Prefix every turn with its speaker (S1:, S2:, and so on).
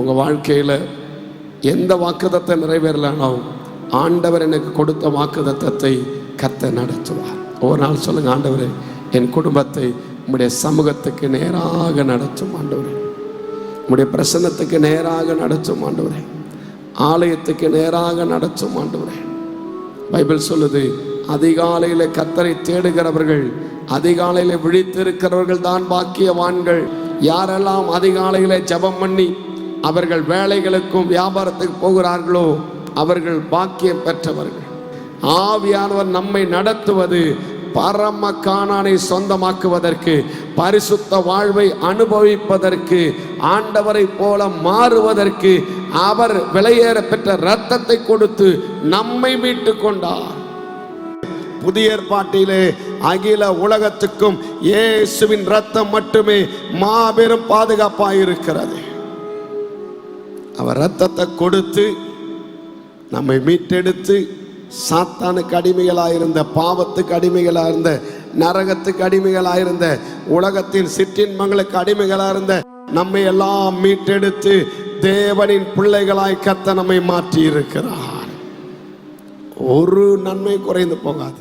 S1: உங்கள் வாழ்க்கையில் எந்த வாக்குத்தத்தை நிறைவேறலானோ ஆண்டவர் எனக்கு கொடுத்த வாக்குத்தத்தை கர்த்தர் நடத்துவார். ஒரு நாள் சொல்லுங்க, ஆண்டவரே என் குடும்பத்தை உம்முடைய சமூகத்துக்கு நேராக நடத்தும் ஆண்டவரே, உம்முடைய பிரசன்னத்துக்கு நேராக நடத்தும் ஆண்டவரே, ஆலயத்துக்கு நேராக நடத்தும் ஆண்டவரே. பைபிள் சொல்லுது, அதிகாலையில் கர்த்தரை தேடுகிறவர்கள், அதிகாலையில் விழித்திருக்கிறவர்கள் தான் பாக்கியவான்கள். யாரெல்லாம் அதிகாலையில் ஜெபம் பண்ணி அவர்கள் வேலைகளுக்கும் வியாபாரத்துக்கு போகிறார்களோ அவர்கள் பாக்கியம் பெற்றவர்கள். ஆவியானவர் நம்மை நடத்துவது பரம கானானை சொந்தமாக்குவதற்கு, பரிசுத்த வாழ்வை அனுபவிப்பதற்கு, ஆண்டவரை போல மாறுவதற்கு. அவர் விலையேற பெற்ற இரத்தத்தை கொடுத்து நம்மை மீட்டு கொண்டார். புதிய ஏற்பாட்டிலே அகில உலகத்துக்கும் இயேசுவின் இரத்தம் மட்டுமே மாபெரும் பாதுகாப்பாக இருக்கிறது. அவர் இரத்தத்தை கொடுத்து நம்மை மீட்டெடுத்து, சாத்தானுக்கு அடிமைகளாயிருந்த, பாவத்துக்கு அடிமைகளாயிருந்த, நரகத்துக்கு அடிமைகளாயிருந்த, உலகத்தின் சிற்றின்பங்களுக்கு அடிமைகளாயிருந்த நம்மை எல்லாம் மீட்டெடுத்து தேவனின் பிள்ளைகளாய் கர்த்தர் நம்மை மாற்றி இருக்கிறார். ஒரு நன்மை குறைந்து போகாது.